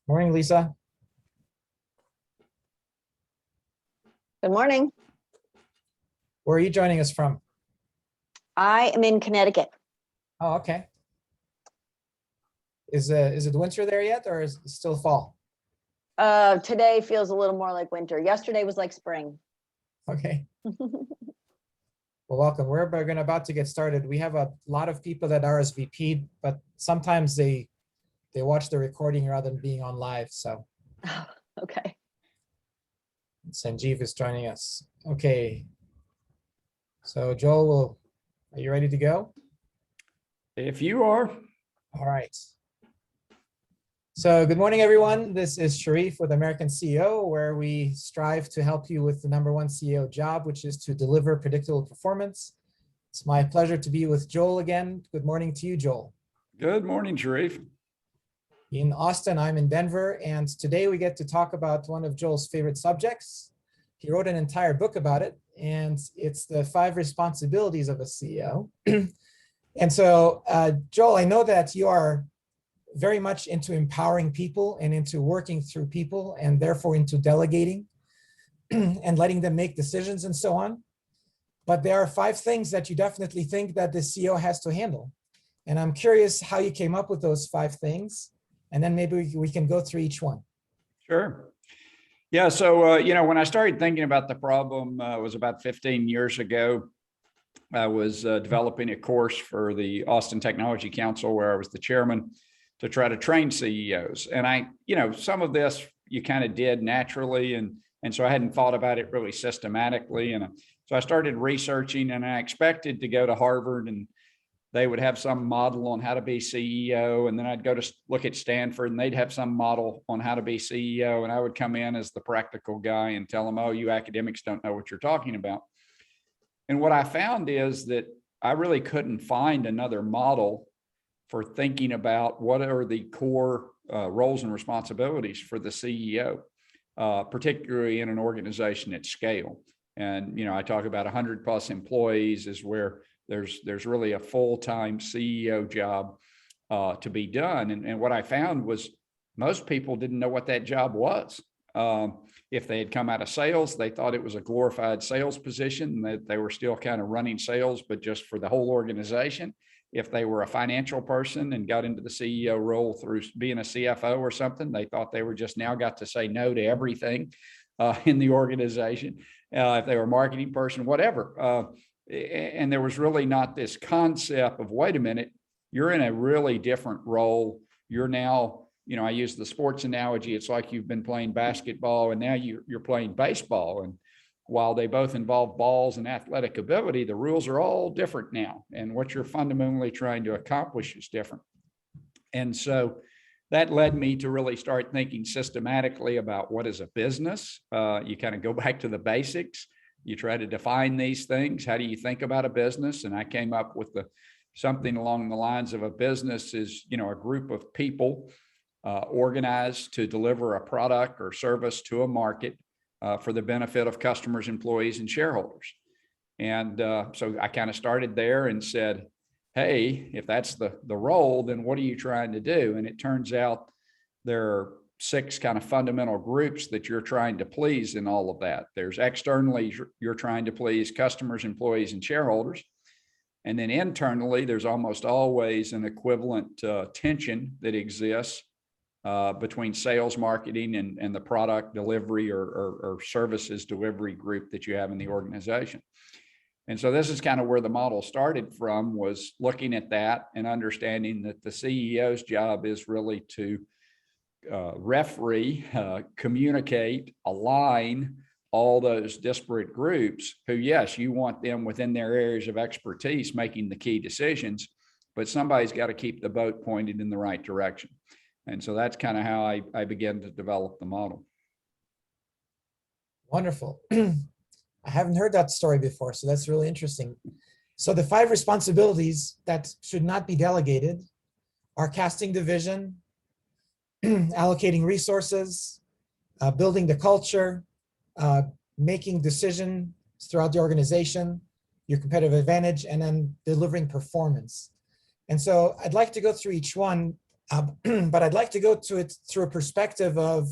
Morning, Lisa. Good morning. Where are you joining us from? I am in Connecticut. Oh, okay. Is it winter there yet, or is it still fall? Today feels a little more like winter. Yesterday was like spring. Okay. Well, welcome. We're about to get started. We have a lot of people that RSVP'd, but sometimes they watch the recording rather than being on live. So Okay. Sanjeev is joining us. Okay. So Joel, are you ready to go? If you are. All right. So good morning, everyone. This is Sherif with American CEO, where we strive to help you with the #1 CEO job, which is to deliver predictable performance. It's my pleasure to be with Joel again. Good morning to you, Joel. Good morning, Sherif. In Austin, I'm in Denver, and today we get to talk about one of Joel's favorite subjects. He wrote an entire book about it, and it's the 5 responsibilities of a CEO. And so, Joel, I know that you are very much into empowering people and into working through people, and therefore into delegating and letting them make decisions and so on. But there are 5 things that you definitely think that the CEO has to handle. And I'm curious how you came up with those 5 things, and then maybe we can go through each one. Sure. Yeah. So, when I started thinking about the problem, it was about 15 years ago. I was developing a course for the Austin Technology Council, where I was the chairman, to try to train CEOs. And some of this you kind of did naturally. And so I hadn't thought about it really systematically. And so I started researching, and I expected to go to Harvard and they would have some model on how to be CEO. And then I'd go to look at Stanford and they'd have some model on how to be CEO. And I would come in as the practical guy and tell them, oh, you academics don't know what you're talking about. And what I found is that I really couldn't find another model for thinking about what are the core roles and responsibilities for the CEO, particularly in an organization at scale. And, I talk about 100+ employees is where there's really a full-time CEO job to be done. And what I found was most people didn't know what that job was. If they had come out of sales, they thought it was a glorified sales position, that they were still kind of running sales, but just for the whole organization. If they were a financial person and got into the CEO role through being a CFO or something, they thought they were just now got to say no to everything in the organization. If they were a marketing person, whatever. And there was really not this concept of, wait a minute, you're in a really different role. You're now, I use the sports analogy. It's like you've been playing basketball and now you're playing baseball. And while they both involve balls and athletic ability, the rules are all different now. And what you're fundamentally trying to accomplish is different. And so that led me to really start thinking systematically about what is a business. You kind of go back to the basics. You try to define these things. How do you think about a business? And I came up with something along the lines of a business is, a group of people organized to deliver a product or service to a market for the benefit of customers, employees, and shareholders. And so I kind of started there and said, hey, if that's the role, then what are you trying to do? And it turns out there are 6 kind of fundamental groups that you're trying to please in all of that. There's externally, you're trying to please customers, employees, and shareholders. And then internally, there's almost always an equivalent tension that exists between sales, marketing, and the product delivery or services delivery group that you have in the organization. And so this is kind of where the model started from, was looking at that and understanding that the CEO's job is really to referee, communicate, align all those disparate groups who, yes, you want them within their areas of expertise making the key decisions, but somebody's got to keep the boat pointed in the right direction. And so that's kind of how I began to develop the model. Wonderful. I haven't heard that story before, so that's really interesting. So the 5 responsibilities that should not be delegated are casting the vision, allocating resources, building the culture, making decisions throughout the organization, your competitive advantage, and then delivering performance. And so I'd like to go through each one But I'd like to go to it through a perspective of,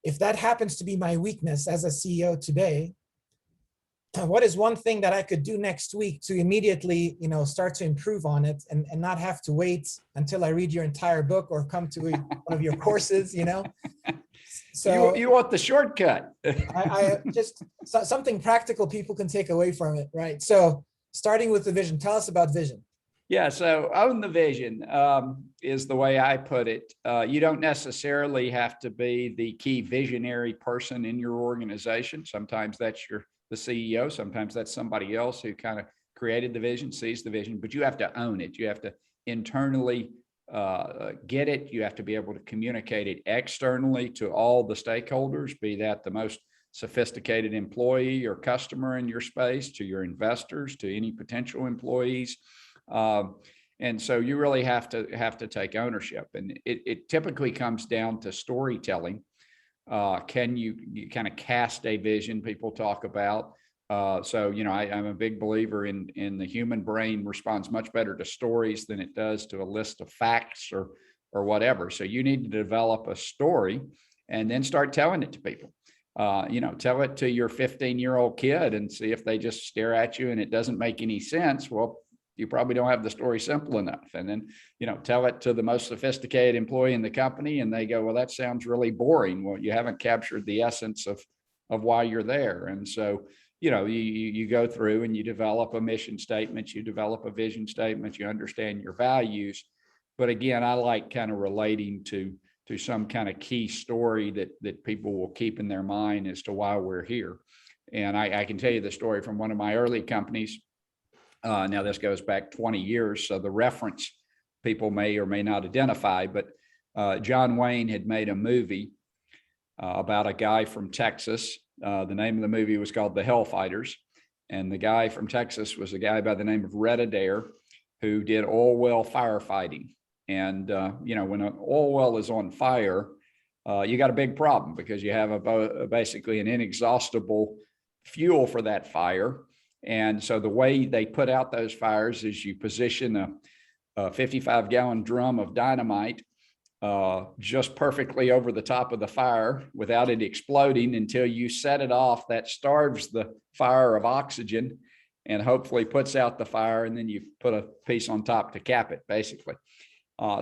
if that happens to be my weakness as a CEO today, what is one thing that I could do next week to immediately, start to improve on it, and not have to wait until I read your entire book or come to one of your courses, So you want the shortcut. I just something practical people can take away from it, right? So starting with the vision, tell us about vision. Yeah, so own the vision is the way I put it. You don't necessarily have to be the key visionary person in your organization. Sometimes that's the CEO. Sometimes that's somebody else who kind of created the vision, sees the vision, but you have to own it. You have to internally get it. You have to be able to communicate it externally to all the stakeholders, be that the most sophisticated employee or customer in your space, to your investors, to any potential employees. And so you really have to take ownership, and it typically comes down to storytelling. Can you kind of cast a vision people talk about? So, I'm a big believer in the human brain responds much better to stories than it does to a list of facts or whatever. So you need to develop a story and then start telling it to people. Tell it to your 15-year-old kid and see if they just stare at you and it doesn't make any sense. Well, you probably don't have the story simple enough. And then, tell it to the most sophisticated employee in the company and they go, well, that sounds really boring. Well, you haven't captured the essence of why you're there. And so, you go through and you develop a mission statement, you develop a vision statement, you understand your values. But again, I like kind of relating to some kind of key story that people will keep in their mind as to why we're here. And I can tell you the story from one of my early companies. Now this goes back 20 years, so the reference people may or may not identify, but John Wayne had made a movie about a guy from Texas. The name of the movie was called The Hellfighters. And the guy from Texas was a guy by the name of Red Adair, who did oil well firefighting. And, when an oil well is on fire, you got a big problem because you have basically an inexhaustible fuel for that fire. And so the way they put out those fires is you position a 55-gallon drum of dynamite just perfectly over the top of the fire without it exploding until you set it off. That starves the fire of oxygen and hopefully puts out the fire. And then you put a piece on top to cap it, basically.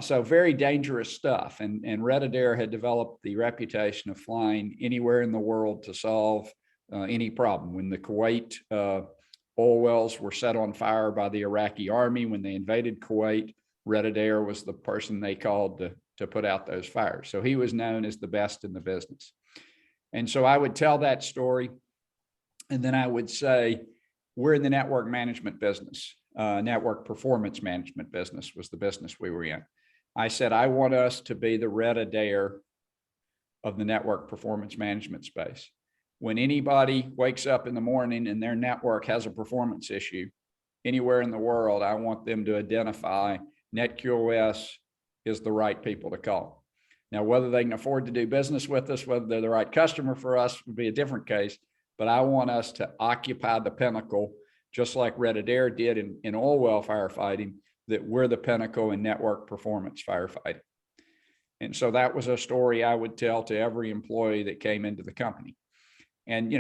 So very dangerous stuff. And Red Adair had developed the reputation of flying anywhere in the world to solve any problem. When the Kuwait oil wells were set on fire by the Iraqi army when they invaded Kuwait, Red Adair was the person they called to put out those fires. So he was known as the best in the business. And so I would tell that story. And then I would say, we're in the network management business. Network performance management business was the business we were in. I said, I want us to be the Red Adair of the network performance management space. When anybody wakes up in the morning and their network has a performance issue anywhere in the world, I want them to identify NetQoS is the right people to call. Now, whether they can afford to do business with us, whether they're the right customer for us would be a different case, but I want us to occupy the pinnacle, just like Red Adair did in oil well firefighting, that we're the pinnacle in network performance firefighting. And so that was a story I would tell to every employee that came into the company. And,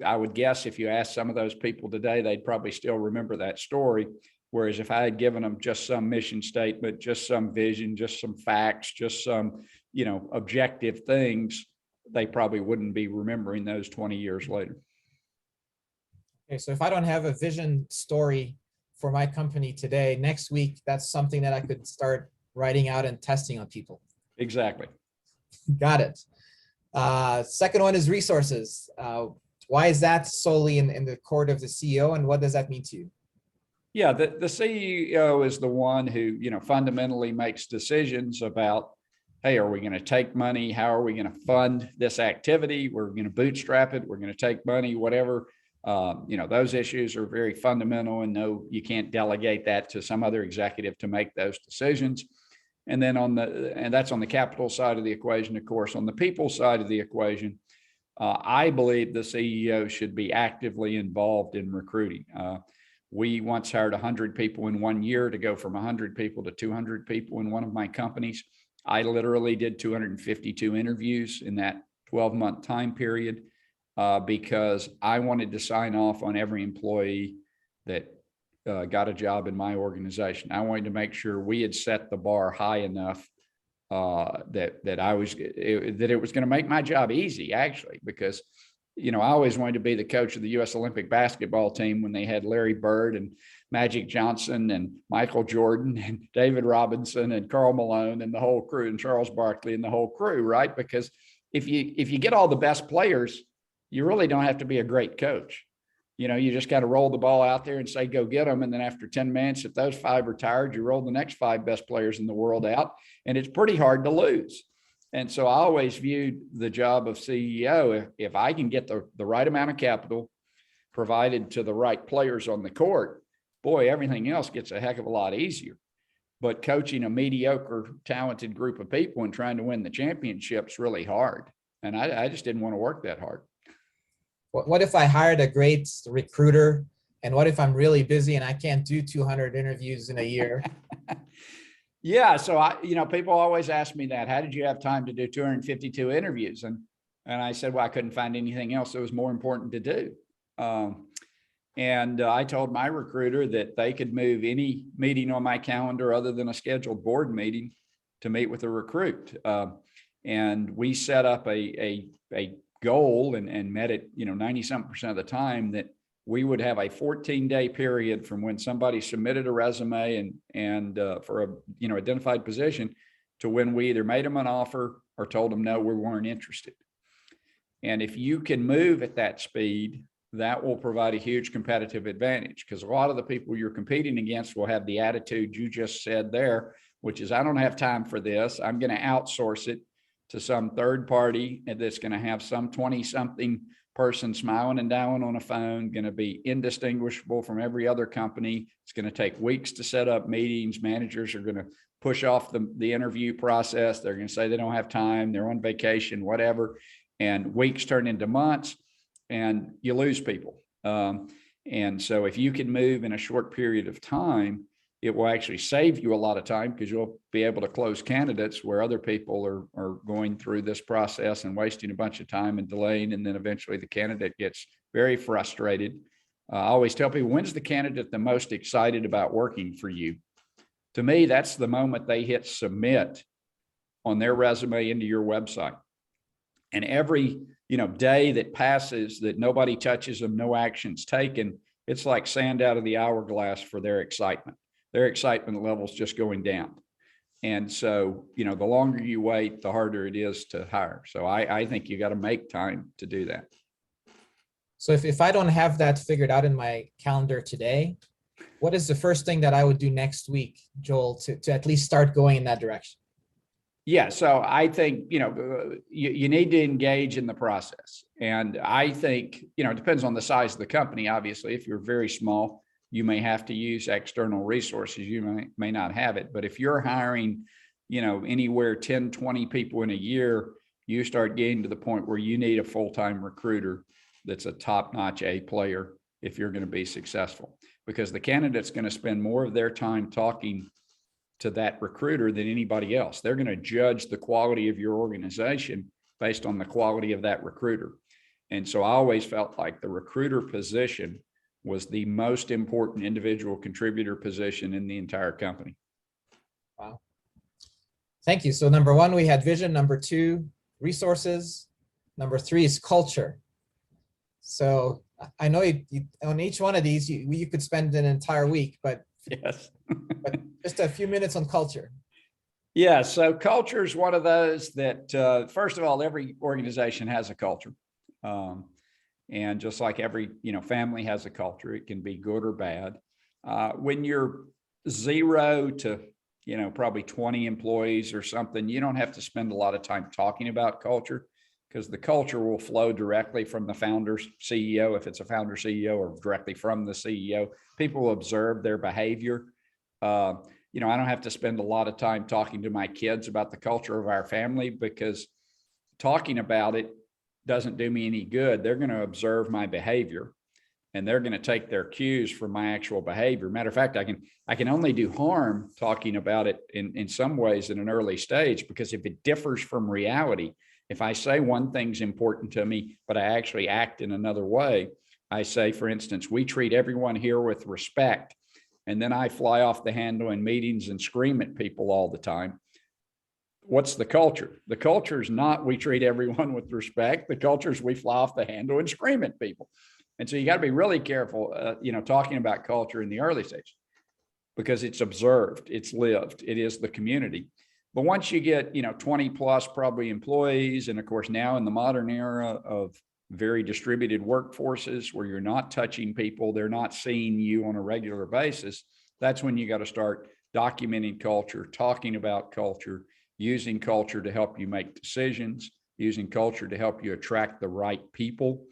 I would guess if you ask some of those people today, they'd probably still remember that story. Whereas if I had given them just some mission statement, just some vision, just some facts, just some, objective things, they probably wouldn't be remembering those 20 years later. Okay, so if I don't have a vision story for my company today, next week, that's something that I could start writing out and testing on people. Exactly. Got it. Second one is resources. Why is that solely in the court of the CEO, and what does that mean to you? Yeah, the CEO is the one who, fundamentally makes decisions about, hey, are we going to take money? How are we going to fund this activity? We're going to bootstrap it. We're going to take money, whatever. Those issues are very fundamental, and no, you can't delegate that to some other executive to make those decisions. And then that's on the capital side of the equation. Of course, on the people side of the equation, I believe the CEO should be actively involved in recruiting. We once hired 100 people in 1 year to go from 100 people to 200 people in one of my companies. I literally did 252 interviews in that 12-month time period because I wanted to sign off on every employee that got a job in my organization. I wanted to make sure we had set the bar high enough that it was going to make my job easy, actually, because I always wanted to be the coach of the U.S. Olympic basketball team when they had Larry Bird and Magic Johnson and Michael Jordan and David Robinson and Karl Malone and the whole crew and Charles Barkley and the whole crew, right? Because if you get all the best players, you really don't have to be a great coach. You just got to roll the ball out there and say, go get them. And then after 10 minutes, if those 5 are tired, you roll the next 5 best players in the world out, and it's pretty hard to lose. And so I always viewed the job of CEO, if I can get the right amount of capital provided to the right players on the court, boy, everything else gets a heck of a lot easier. But coaching a mediocre, talented group of people and trying to win the championship's really hard. And I just didn't want to work that hard. What if I hired a great recruiter? And what if I'm really busy and I can't do 200 interviews in a year? Yeah. So people always ask me that, how did you have time to do 252 interviews? And I said, well, I couldn't find anything else that was more important to do. And I told my recruiter that they could move any meeting on my calendar other than a scheduled board meeting to meet with a recruit. And we set up a goal and met it, 90-something% of the time, that we would have a 14-day period from when somebody submitted a resume and for a identified position to when we either made them an offer or told them no, we weren't interested. And if you can move at that speed, that will provide a huge competitive advantage, because a lot of the people you're competing against will have the attitude you just said there, which is, I don't have time for this. I'm going to outsource it to some third party that's going to have some 20-something person smiling and dialing on a phone, going to be indistinguishable from every other company. It's going to take weeks to set up meetings. Managers are going to push off the interview process. They're going to say they don't have time, they're on vacation, whatever. And weeks turn into months and you lose people. And so if you can move in a short period of time, it will actually save you a lot of time, because you'll be able to close candidates where other people are going through this process and wasting a bunch of time and delaying. And then eventually the candidate gets very frustrated. I always tell people, when's the candidate the most excited about working for you? To me, that's the moment they hit submit on their resume into your website. And every day that passes that nobody touches them, no action's taken, it's like sand out of the hourglass for their excitement. Their excitement level's just going down. And so, the longer you wait, the harder it is to hire. So I think you got to make time to do that. So if I don't have that figured out in my calendar today, what is the first thing that I would do next week, Joel, to at least start going in that direction? Yeah. So I think, you need to engage in the process. And I think, it depends on the size of the company. Obviously, if you're very small, you may have to use external resources. You may not have it. But if you're hiring, anywhere 10, 20 people in a year, you start getting to the point where you need a full-time recruiter that's a top-notch A player if you're going to be successful. Because the candidate's going to spend more of their time talking to that recruiter than anybody else. They're going to judge the quality of your organization based on the quality of that recruiter. And so I always felt like the recruiter position was the most important individual contributor position in the entire company. Wow. Thank you. So number 1, we had vision. Number 2, resources. Number 3 is culture. So I know on each one of these, you could spend an entire week, but yes, but just a few minutes on culture. Yeah. So culture is one of those that, first of all, every organization has a culture. And just like every, family has a culture, it can be good or bad. When you're 0 to, probably 20 employees or something, you don't have to spend a lot of time talking about culture, because the culture will flow directly from the founder's CEO. If it's a founder CEO, or directly from the CEO, people will observe their behavior. I don't have to spend a lot of time talking to my kids about the culture of our family, because talking about it doesn't do me any good. They're going to observe my behavior. and they're going to take their cues from my actual behavior. Matter of fact, I can only do harm talking about it in some ways in an early stage, because if it differs from reality, if I say one thing's important to me, but I actually act in another way, I say, for instance, we treat everyone here with respect, and then I fly off the handle in meetings and scream at people all the time. What's the culture? The culture is not we treat everyone with respect. The culture is we fly off the handle and scream at people. And so you got to be really careful, talking about culture in the early stage, because it's observed, it's lived, it is the community. But once you get, 20 plus probably employees, and of course now in the modern era of very distributed workforces where you're not touching people, they're not seeing you on a regular basis, that's when you got to start documenting culture, talking about culture, using culture to help you make decisions, using culture to help you attract the right people.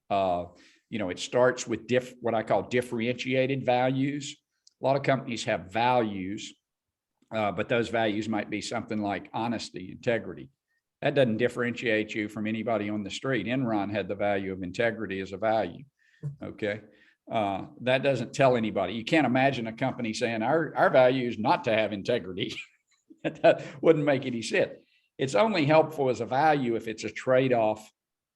It starts with what I call differentiated values. A lot of companies have values, but those values might be something like honesty, integrity. That doesn't differentiate you from anybody on the street. Enron had the value of integrity as a value. Okay. That doesn't tell anybody. You can't imagine a company saying our value is not to have integrity. That wouldn't make any sense. It's only helpful as a value if it's a trade-off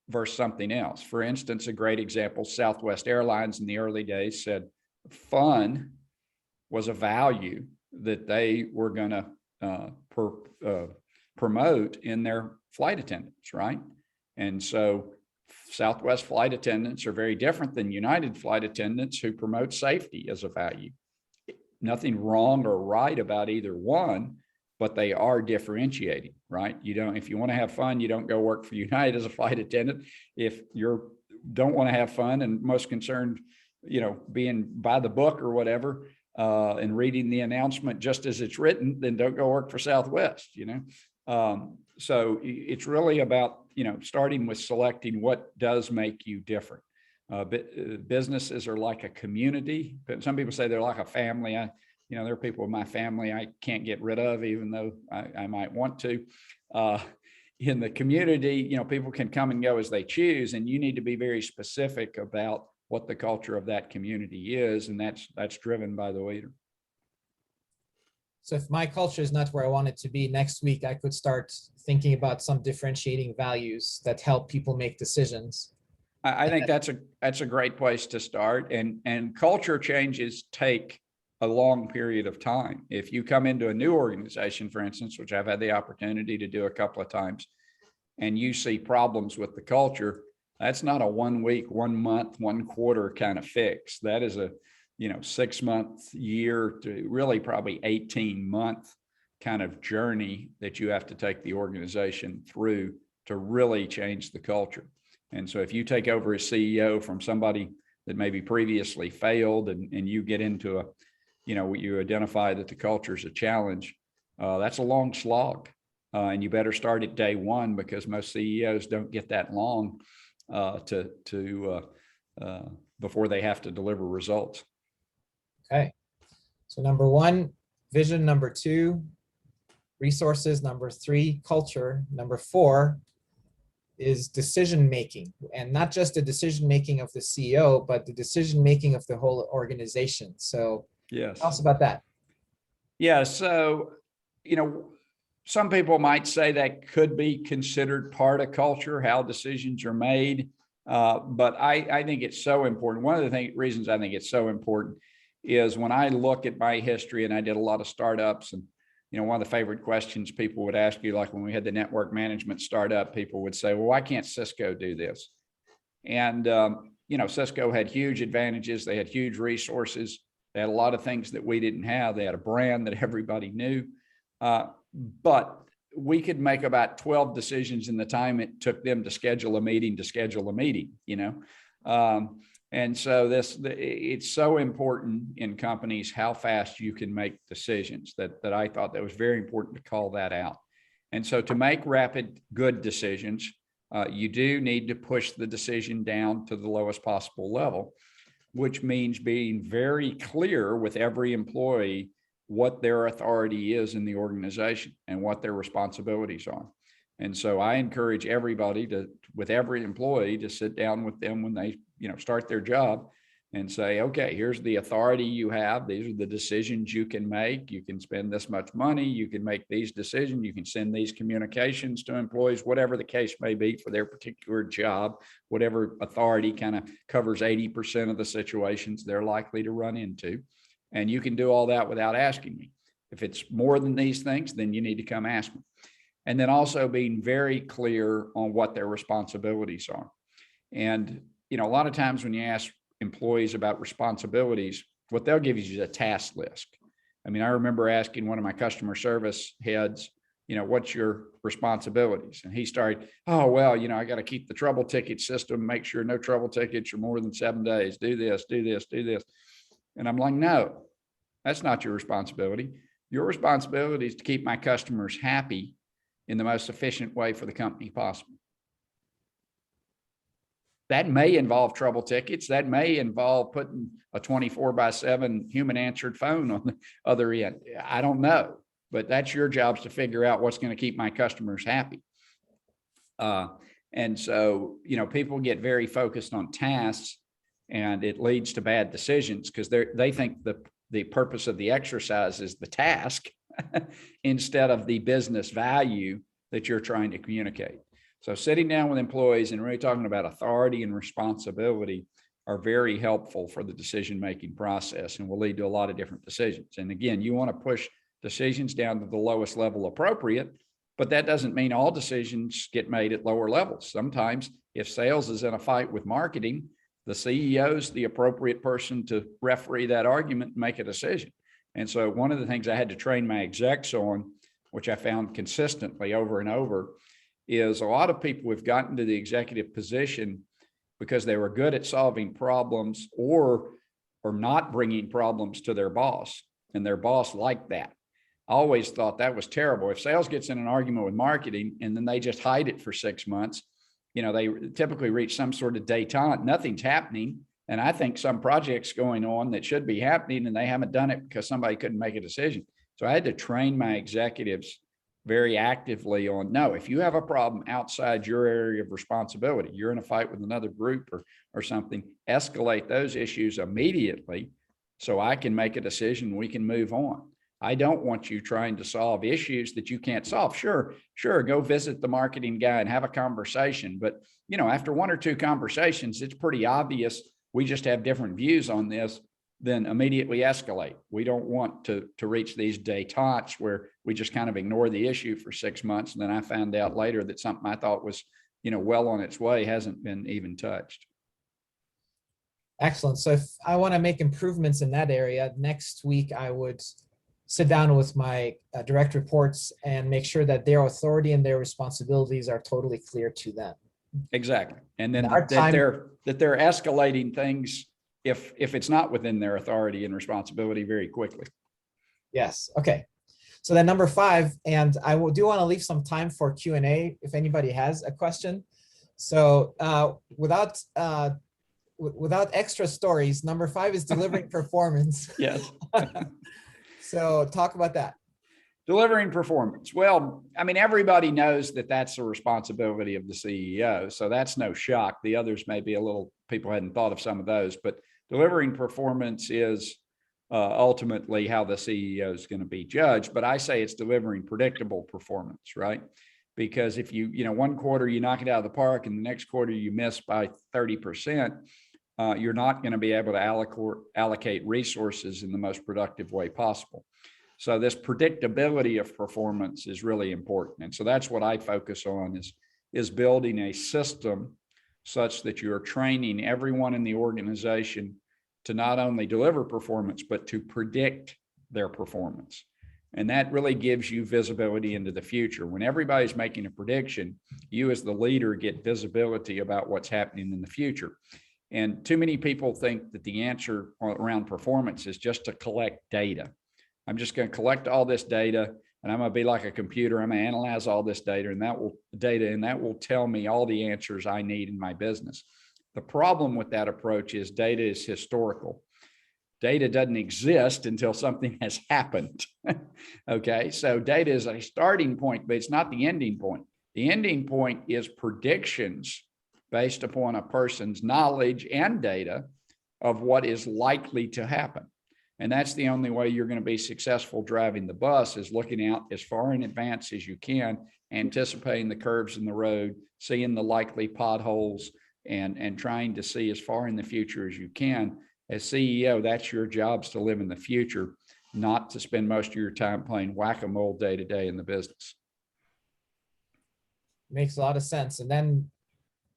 versus something else. For instance, a great example, Southwest Airlines in the early days said fun was a value that they were going to promote in their flight attendants, right? And so Southwest flight attendants are very different than United flight attendants who promote safety as a value. Nothing wrong or right about either one, but they are differentiating, right? If you want to have fun, you don't go work for United as a flight attendant. If you don't want to have fun and most concerned, being by the book or whatever, and reading the announcement just as it's written, then don't go work for Southwest, So it's really about, starting with selecting what does make you different. Businesses are like a community, but some people say they're like a family. There are people in my family I can't get rid of, even though I might want to. In the community, people can come and go as they choose, and you need to be very specific about what the culture of that community is, and that's driven by the leader. So if my culture is not where I want it to be, next week I could start thinking about some differentiating values that help people make decisions. I think that's a great place to start, and culture changes take a long period of time. If you come into a new organization, for instance, which I've had the opportunity to do a couple of times, and you see problems with the culture, that's not a 1 week, 1 month, 1 quarter kind of fix. That is a 6 month, year to really probably 18-month kind of journey that you have to take the organization through to really change the culture. And so if you take over as CEO from somebody that maybe previously failed, and you get into you identify that the culture is a challenge, that's a long slog. And you better start at day one, because most CEOs don't get that long before they have to deliver results. Okay. So number 1, vision. Number 2, resources. Number 3, culture. Number 4 is decision-making, and not just the decision-making of the CEO, but the decision-making of the whole organization. So yes, tell us about that. Yeah. So, some people might say that could be considered part of culture, how decisions are made. But I think it's so important. One of the reasons I think it's so important is when I look at my history, and I did a lot of startups, and one of the favorite questions people would ask you, like when we had the network management startup, people would say, well, why can't Cisco do this? And, Cisco had huge advantages. They had huge resources. They had a lot of things that we didn't have. They had a brand that everybody knew. But we could make about 12 decisions in the time it took them to schedule a meeting, And so it's so important in companies how fast you can make decisions, that I thought that was very important to call that out. And so to make rapid, good decisions, you do need to push the decision down to the lowest possible level, which means being very clear with every employee what their authority is in the organization and what their responsibilities are. And so I encourage everybody with every employee to sit down with them when they, start their job and say, okay, here's the authority you have. These are the decisions you can make. You can spend this much money. You can make these decisions. You can send these communications to employees, whatever the case may be for their particular job, whatever authority kind of covers 80% of the situations they're likely to run into. And you can do all that without asking me. If it's more than these things, then you need to come ask me. And then also being very clear on what their responsibilities are. And, a lot of times when you ask employees about responsibilities, what they'll give you is a task list. I mean, I remember asking one of my customer service heads, what's your responsibilities? And he started, oh, well, I got to keep the trouble ticket system, make sure no trouble tickets are more than 7 days, do this, do this, do this. And I'm like, no, that's not your responsibility. Your responsibility is to keep my customers happy in the most efficient way for the company possible. That may involve trouble tickets. That may involve putting a 24/7 human answered phone on the other end. I don't know, but that's your job to figure out what's going to keep my customers happy. And so, people get very focused on tasks, and it leads to bad decisions because they think the purpose of the exercise is the task instead of the business value that you're trying to communicate. So sitting down with employees and really talking about authority and responsibility are very helpful for the decision-making process and will lead to a lot of different decisions. And again, you want to push decisions down to the lowest level appropriate, but that doesn't mean all decisions get made at lower levels. Sometimes if sales is in a fight with marketing, the CEO is the appropriate person to referee that argument and make a decision. And so one of the things I had to train my execs on, which I found consistently over and over, is a lot of people have gotten to the executive position because they were good at solving problems or not bringing problems to their boss, and their boss liked that. I always thought that was terrible. If sales gets in an argument with marketing and then they just hide it for 6 months, they typically reach some sort of détente, nothing's happening. And I think some projects going on that should be happening and they haven't done it because somebody couldn't make a decision. So I had to train my executives very actively on, no, if you have a problem outside your area of responsibility, you're in a fight with another group or something, escalate those issues immediately so I can make a decision, we can move on. I don't want you trying to solve issues that you can't solve. Sure, go visit the marketing guy and have a conversation. But, after 1 or 2 conversations, it's pretty obvious we just have different views on this. Then immediately escalate. We don't want to reach these détentes where we just kind of ignore the issue for 6 months. And then I found out later that something I thought was, well on its way hasn't been even touched. Excellent. So if I want to make improvements in that area, next week I would sit down with my direct reports and make sure that their authority and their responsibilities are totally clear to them. Exactly. And then that they're escalating things if it's not within their authority and responsibility very quickly. Yes. Okay. So then number 5, and I do want to leave some time for Q&A if anybody has a question. So without extra stories, number 5 is delivering performance. Yes. So talk about that. Delivering performance. Well, I mean, everybody knows that that's the responsibility of the CEO. So that's no shock. The others may be people hadn't thought of some of those, but delivering performance is ultimately how the CEO is going to be judged. But I say it's delivering predictable performance, right? Because if one quarter you knock it out of the park and the next quarter you miss by 30%, you're not going to be able to allocate resources in the most productive way possible. So this predictability of performance is really important. And so that's what I focus on is building a system such that you're training everyone in the organization to not only deliver performance, but to predict their performance. And that really gives you visibility into the future. When everybody's making a prediction, you as the leader get visibility about what's happening in the future. And too many people think that the answer around performance is just to collect data. I'm just going to collect all this data and I'm going to be like a computer. I'm going to analyze all this data and that will tell me all the answers I need in my business. The problem with that approach is data is historical. Data doesn't exist until something has happened. Okay, so data is a starting point, but it's not the ending point. The ending point is predictions based upon a person's knowledge and data of what is likely to happen. And that's the only way you're going to be successful driving the bus, is looking out as far in advance as you can, anticipating the curves in the road, seeing the likely potholes, and trying to see as far in the future as you can. As CEO, that's your job, is to live in the future, not to spend most of your time playing whack-a-mole day to day in the business. Makes a lot of sense. And then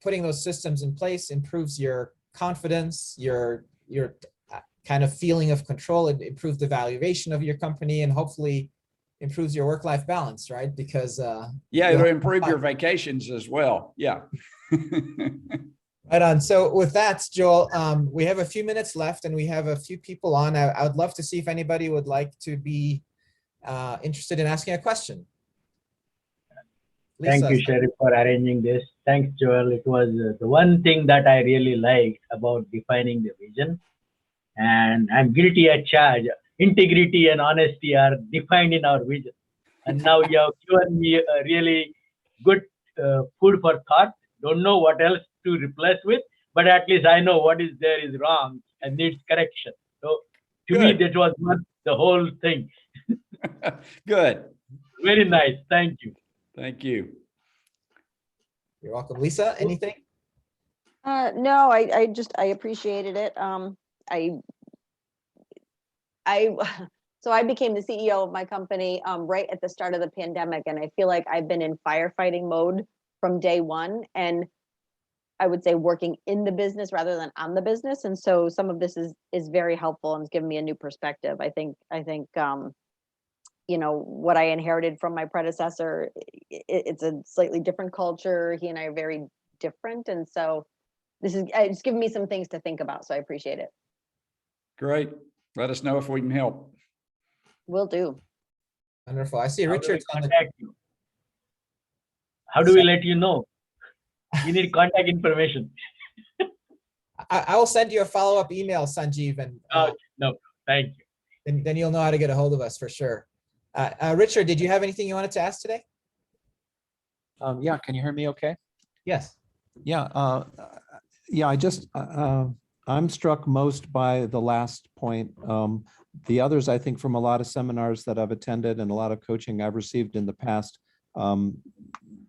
putting those systems in place improves your confidence, your kind of feeling of control. It improves the valuation of your company, and hopefully improves your work-life balance, right? Because yeah, it'll improve your vacations as well. Yeah. Right on. So with that, Joel, we have a few minutes left and we have a few people on. I would love to see if anybody would like to be interested in asking a question. Thank you, Sherif, for arranging this. Thanks, Joel. It was the one thing that I really liked about defining the vision. And I'm guilty as charged. Integrity and honesty are defined in our vision. And now you have given me a really good food for thought. Don't know what else to replace with, but at least I know what is there is wrong and needs correction. So to me, that was not the whole thing. Good. Very nice. Thank you. Thank you. You're welcome. Lisa, anything? No, I appreciated it. So I became the CEO of my company right at the start of the pandemic, and I feel like I've been in firefighting mode from day one, and I would say working in the business rather than on the business. And so some of this is very helpful and it's given me a new perspective. I think you know, what I inherited from my predecessor, it's a slightly different culture. He and I are very different, and so it's given me some things to think about. So I appreciate it. Great. Let us know if we can help. Will do. Wonderful. I see Richard. Contact you. How do we let you know? We need contact information. I will send you a follow-up email, Sanjeev, and no, thank you. Then you'll know how to get a hold of us for sure. Richard, did you have anything you wanted to ask today? Yeah, can you hear me okay? Yes. Yeah, I'm struck most by the last point. The others, I think, from a lot of seminars that I've attended and a lot of coaching I've received in the past,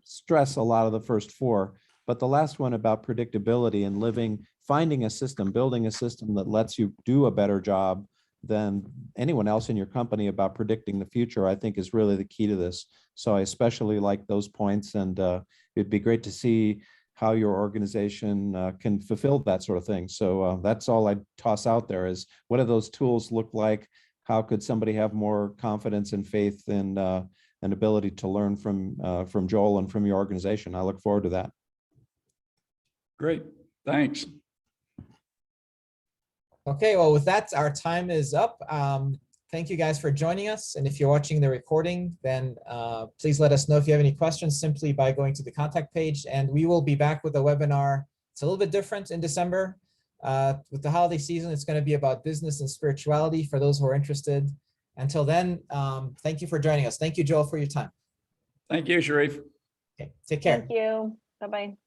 stress a lot of the first four, but the last one about predictability and finding a system, building a system that lets you do a better job than anyone else in your company about predicting the future, I think is really the key to this. So I especially like those points, and it'd be great to see how your organization can fulfill that sort of thing. So that's all I'd toss out there is, what do those tools look like? How could somebody have more confidence and faith and an ability to learn from Joel and from your organization? I look forward to that. Great, thanks. Okay, well, with that, our time is up. Thank you guys for joining us. And if you're watching the recording, then please let us know if you have any questions simply by going to the contact page. And we will be back with a webinar. It's a little bit different in December. With the holiday season, it's going to be about business and spirituality for those who are interested. Until then, thank you for joining us. Thank you, Joel, for your time. Thank you, Sherif. Okay, take care. Thank you. Bye-bye.